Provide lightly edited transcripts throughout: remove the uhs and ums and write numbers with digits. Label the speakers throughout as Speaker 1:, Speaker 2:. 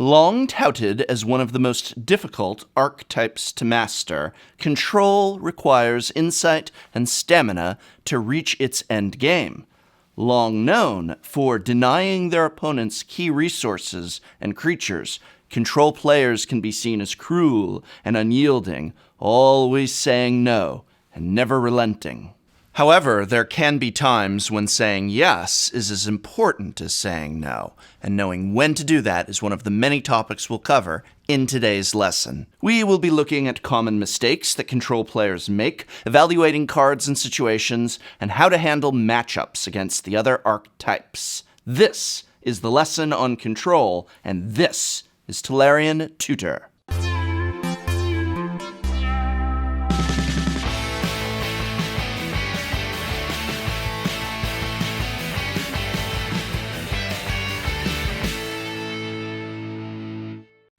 Speaker 1: Long touted as one of the most difficult archetypes to master, control requires insight and stamina to reach its endgame. Long known for denying their opponents key resources and creatures, control players can be seen as cruel and unyielding, always saying no and never relenting. However, there can be times when saying yes is as important as saying no, and knowing when to do that is one of the many topics we'll cover in today's lesson. We will be looking at common mistakes that control players make, evaluating cards and situations, and how to handle matchups against the other archetypes. This is the lesson on control, and this is Tolarian Tutor.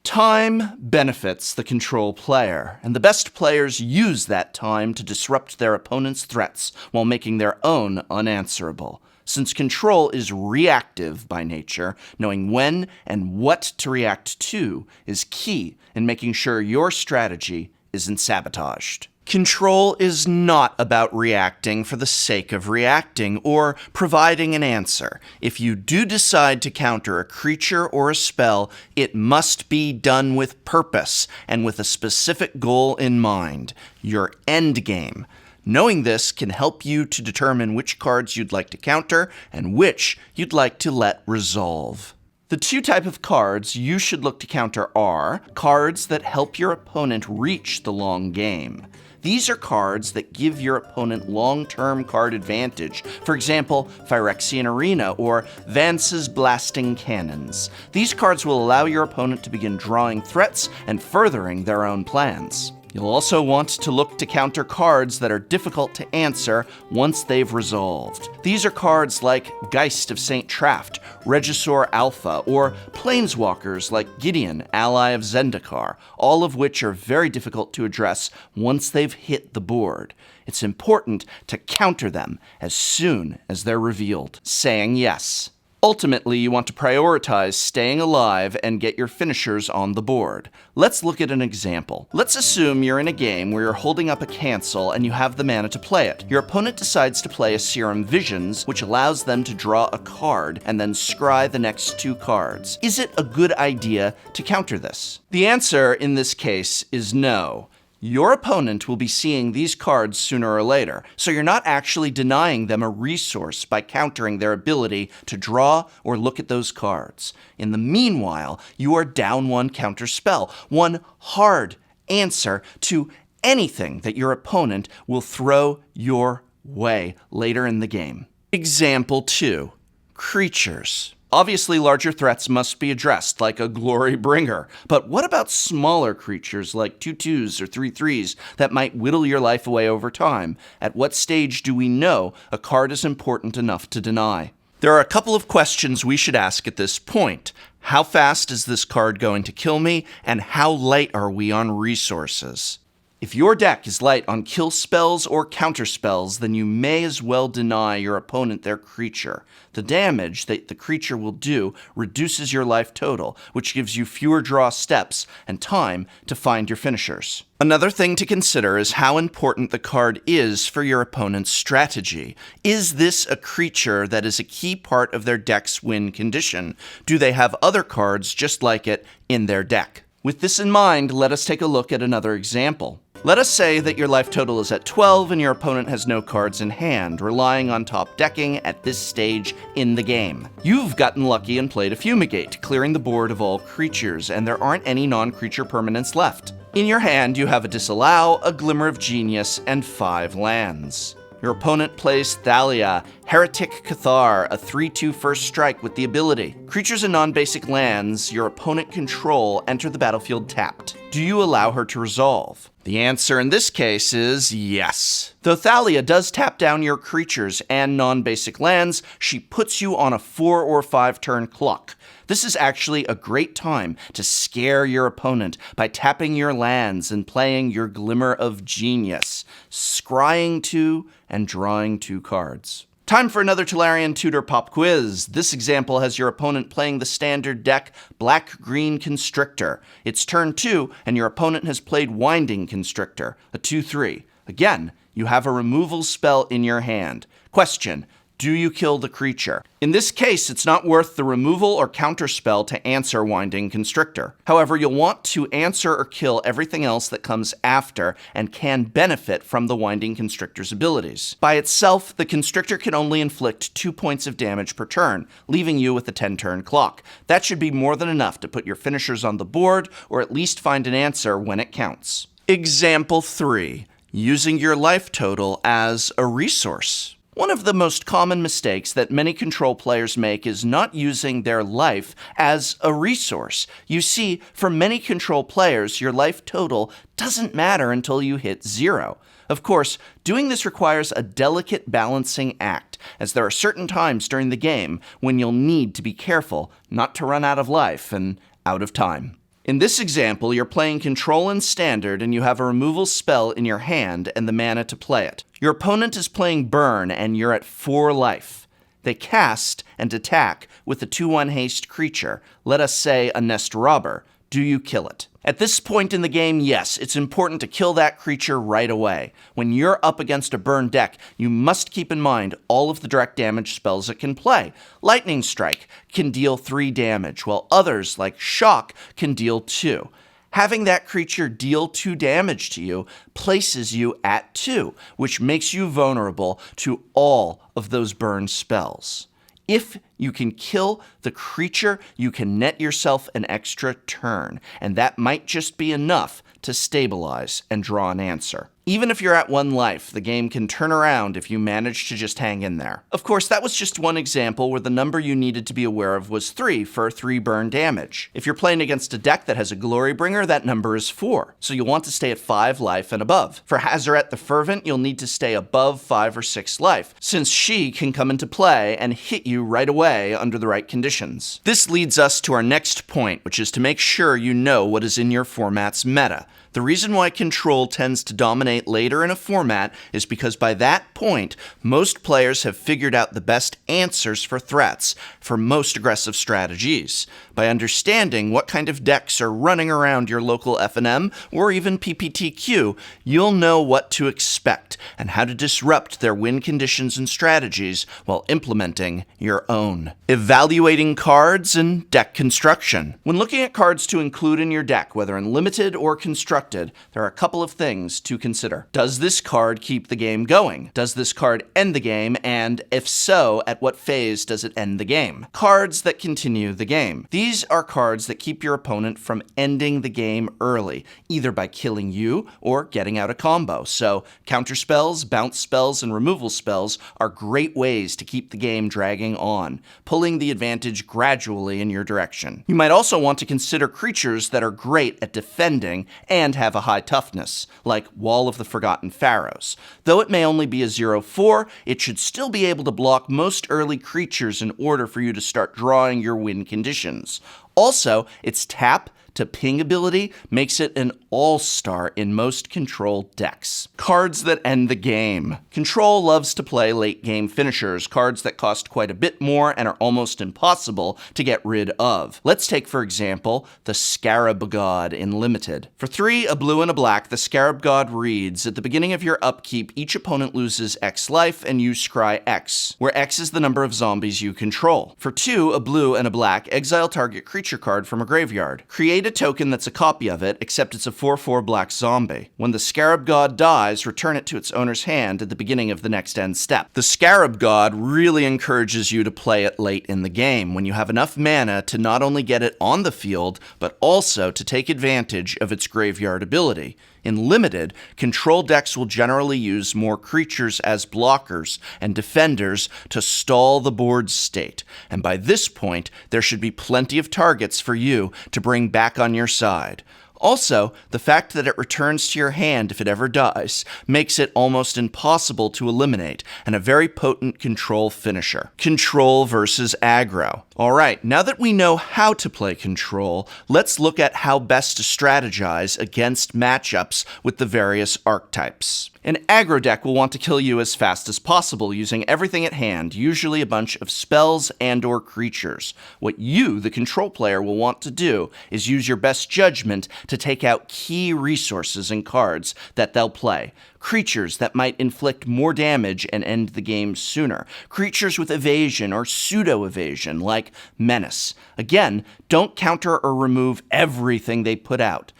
Speaker 1: Time benefits the control player, and the best players use that time to disrupt their opponent's threats while making their own unanswerable. Since control is reactive by nature, knowing when and what to react to is key in making sure your strategy isn't sabotaged. Control is not about reacting for the sake of reacting or providing an answer. If you do decide to counter a creature or a spell, it must be done with purpose and with a specific goal in mind, your endgame. Knowing this can help you to determine which cards you'd like to counter and which you'd like to let resolve. The two types of cards you should look to counter are cards that help your opponent reach the long game. These are cards that give your opponent long-term card advantage. For example, Phyrexian Arena or Vance's Blasting Cannons. These cards will allow your opponent to begin drawing threats and furthering their own plans. You'll also want to look to counter cards that are difficult to answer once they've resolved. These are cards like Geist of St. Traft, Regisaur Alpha, or Planeswalkers like Gideon, Ally of Zendikar, all of which are very difficult to address once they've hit the board. It's important to counter them as soon as they're revealed. Saying yes. Ultimately, you want to prioritize staying alive and get your finishers on the board. Let's look at an example. Let's assume you're in a game where you're holding up a cancel and you have the mana to play it. Your opponent decides to play a Serum Visions, which allows them to draw a card and then scry the next two cards. Is it a good idea to counter this? The answer in this case is no. Your opponent will be seeing these cards sooner or later, so you're not actually denying them a resource by countering their ability to draw or look at those cards. In the meanwhile, you are down one counter spell, one hard answer to anything that your opponent will throw your way later in the game. Example 2. Creatures. Obviously, larger threats must be addressed, like a Glory Bringer. But what about smaller creatures like 2/2s or 3/3s that might whittle your life away over time? At what stage do we know a card is important enough to deny? There are a couple of questions we should ask at this point. How fast is this card going to kill me, and how light are we on resources? If your deck is light on kill spells or counter spells, then you may as well deny your opponent their creature. The damage that the creature will do reduces your life total, which gives you fewer draw steps and time to find your finishers. Another thing to consider is how important the card is for your opponent's strategy. Is this a creature that is a key part of their deck's win condition? Do they have other cards just like it in their deck? With this in mind, let us take a look at another example. Let us say that your life total is at 12 and your opponent has no cards in hand, relying on top decking at this stage in the game. You've gotten lucky and played a Fumigate, clearing the board of all creatures, and there aren't any non-creature permanents left. In your hand, you have a Disallow, a Glimmer of Genius, and 5 lands. Your opponent plays Thalia, Heretic Cathar, a 3/2 first strike with the ability. Creatures and non-basic lands your opponent control enter the battlefield tapped. Do you allow her to resolve? The answer in this case is yes. Though Thalia does tap down your creatures and non-basic lands, she puts you on a 4 or 5 turn clock. This is actually a great time to scare your opponent by tapping your lands and playing your Glimmer of Genius, scrying 2 and drawing 2 cards. Time for another Tolarian Tutor pop quiz. This example has your opponent playing the standard deck Black-Green Constrictor. It's turn 2, and your opponent has played Winding Constrictor, a 2/3. Again, you have a removal spell in your hand. Question: do you kill the creature? In this case, it's not worth the removal or counterspell to answer Winding Constrictor. However, you'll want to answer or kill everything else that comes after and can benefit from the Winding Constrictor's abilities. By itself, the Constrictor can only inflict 2 points of damage per turn, leaving you with a 10-turn clock. That should be more than enough to put your finishers on the board, or at least find an answer when it counts. Example 3. Using your life total as a resource. One of the most common mistakes that many control players make is not using their life as a resource. You see, for many control players, your life total doesn't matter until you hit 0. Of course, doing this requires a delicate balancing act, as there are certain times during the game when you'll need to be careful not to run out of life and out of time. In this example, you're playing Control in Standard and you have a removal spell in your hand and the mana to play it. Your opponent is playing Burn and you're at 4 life. They cast and attack with a 2/1 haste creature, let us say a Nest Robber. Do you kill it? At this point in the game, yes, it's important to kill that creature right away. When you're up against a burn deck, you must keep in mind all of the direct damage spells it can play. Lightning Strike can deal 3 damage, while others, like Shock, can deal 2. Having that creature deal 2 damage to you places you at 2, which makes you vulnerable to all of those burn spells. If you can kill the creature, you can net yourself an extra turn, and that might just be enough to stabilize and draw an answer. Even if you're at 1 life, the game can turn around if you manage to just hang in there. Of course, that was just one example where the number you needed to be aware of was 3 for 3 burn damage. If you're playing against a deck that has a Glorybringer, that number is 4, so you'll want to stay at 5 life and above. For Hazaret the Fervent, you'll need to stay above 5 or 6 life, since she can come into play and hit you right away under the right conditions. This leads us to our next point, which is to make sure you know what is in your format's meta. The reason why Control tends to dominate later in a format is because by that point, most players have figured out the best answers for threats for most aggressive strategies. By understanding what kind of decks are running around your local FNM or even PPTQ, you'll know what to expect and how to disrupt their win conditions and strategies while implementing your own. Evaluating cards and deck construction. When looking at cards to include in your deck, whether in limited or constructed, there are a couple of things to consider. Does this card keep the game going? Does this card end the game? And if so, at what phase does it end the game? Cards that continue the game. These are cards that keep your opponent from ending the game early, either by killing you or getting out a combo. So counterspells, bounce spells, and removal spells are great ways to keep the game dragging on, pulling the advantage gradually in your direction. You might also want to consider creatures that are great at defending and have a high toughness, like Wall of the Forgotten Pharaohs. Though it may only be a 0/4, it should still be able to block most early creatures in order for you to start drawing your win conditions. Also, its tap to ping ability makes it an all-star in most Control decks. Cards that end the game. Control loves to play late-game finishers, cards that cost quite a bit more and are almost impossible to get rid of. Let's take, for example, the Scarab God in Limited. For 3, a blue and a black, the Scarab God reads, at the beginning of your upkeep, each opponent loses X life and you scry X, where X is the number of zombies you control. For 2, a blue and a black, exile target creature card from a graveyard. Create a token that's a copy of it, except it's a 4/4 black zombie. When the Scarab God dies, return it to its owner's hand at the beginning of the next end step. The Scarab God really encourages you to play it late in the game, when you have enough mana to not only get it on the field, but also to take advantage of its graveyard ability. In Limited, Control decks will generally use more creatures as blockers and defenders to stall the board's state, and by this point, there should be plenty of targets for you to bring back on your side. Also, the fact that it returns to your hand if it ever dies makes it almost impossible to eliminate and a very potent Control finisher. Control versus Aggro. Alright, now that we know how to play Control, let's look at how best to strategize against matchups with the various archetypes. An aggro deck will want to kill you as fast as possible using everything at hand, usually a bunch of spells and/or creatures. What you, the control player, will want to do is use your best judgment to take out key resources and cards that they'll play. Creatures that might inflict more damage and end the game sooner. Creatures with evasion or pseudo-evasion, like Menace. Again, don't counter or remove everything they put out.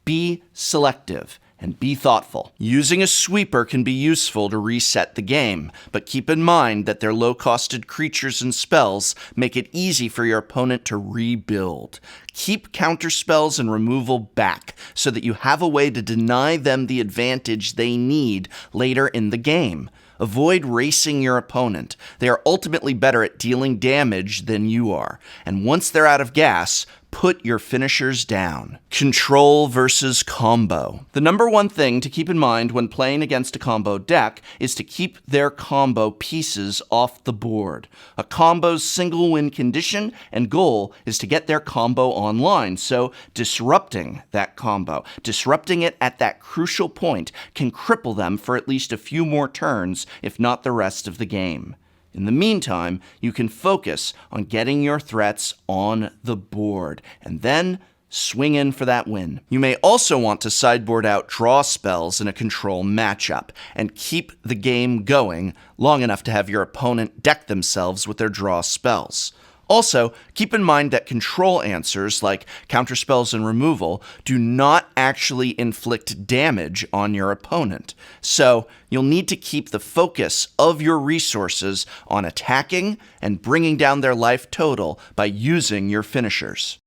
Speaker 1: Be selective and be thoughtful. Using a sweeper can be useful to reset the game, but keep in mind that their low-costed creatures and spells make it easy for your opponent to rebuild. Keep counterspells and removal back so that you have a way to deny them the advantage they need later in the game. Avoid racing your opponent. They are ultimately better at dealing damage than you are, and once they're out of gas, put your finishers down. Control versus combo. The number one thing to keep in mind when playing against a combo deck is to keep their combo pieces off the board. A combo's single win condition and goal is to get their combo online, so disrupting that combo, disrupting it at that crucial point, can cripple them for at least a few more turns, if not the rest of the game. In the meantime, you can focus on getting your threats on the board, and then swing in for that win. You may also want to sideboard out draw spells in a control matchup, and keep the game going long enough to have your opponent deck themselves with their draw spells. Also, keep in mind that control answers, like counterspells and removal, do not actually inflict damage on your opponent. So, you'll need to keep the focus of your resources on attacking and bringing down their life total by using your finishers.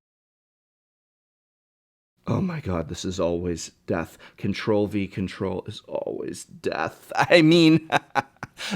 Speaker 1: Oh my god, this is always death. Control v control is always death. I mean,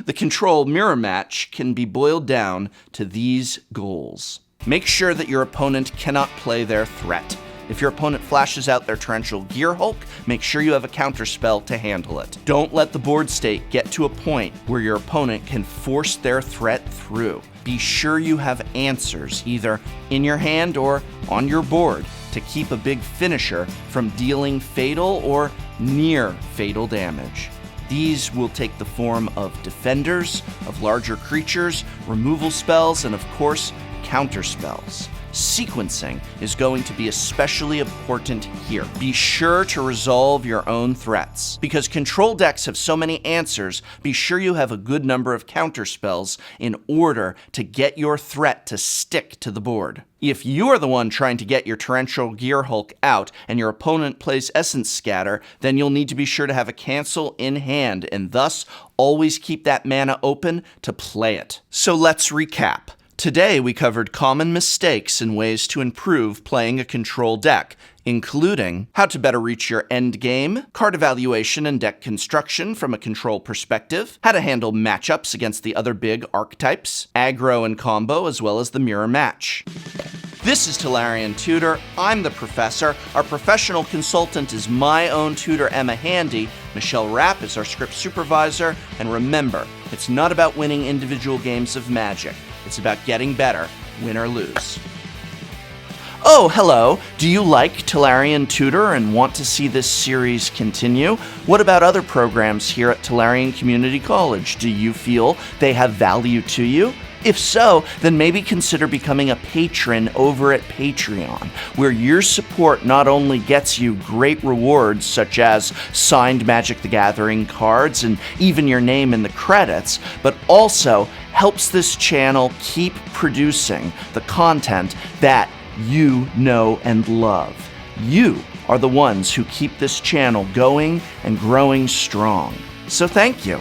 Speaker 1: the control mirror match can be boiled down to these goals. Make sure that your opponent cannot play their threat. If your opponent flashes out their torrential Gear Hulk, make sure you have a counterspell to handle it. Don't let the board state get to a point where your opponent can force their threat through. Be sure you have answers, either in your hand or on your board, to keep a big finisher from dealing fatal or near fatal damage. These will take the form of defenders, of larger creatures, removal spells, and of course, counterspells. Sequencing is going to be especially important here. Be sure to resolve your own threats. Because control decks have so many answers, be sure you have a good number of counterspells in order to get your threat to stick to the board. If you are the one trying to get your torrential Gear Hulk out and your opponent plays Essence Scatter, then you'll need to be sure to have a cancel in hand and thus always keep that mana open to play it. So let's recap. Today, we covered common mistakes and ways to improve playing a control deck, including how to better reach your endgame, card evaluation and deck construction from a control perspective, how to handle matchups against the other big archetypes, aggro and combo, as well as the mirror match. This is Tolarian Tutor. I'm the professor. Our professional consultant is my own tutor, Emma Handy. Michelle Rapp is our script supervisor. And remember, it's not about winning individual games of Magic. It's about getting better, win or lose. Oh, hello. Do you like Tolarian Tutor and want to see this series continue? What about other programs here at Tolarian Community College? Do you feel they have value to you? If so, then maybe consider becoming a patron over at Patreon, where your support not only gets you great rewards such as signed Magic the Gathering cards and even your name in the credits, but also helps this channel keep producing the content that you know and love. You are the ones who keep this channel going and growing strong. So thank you.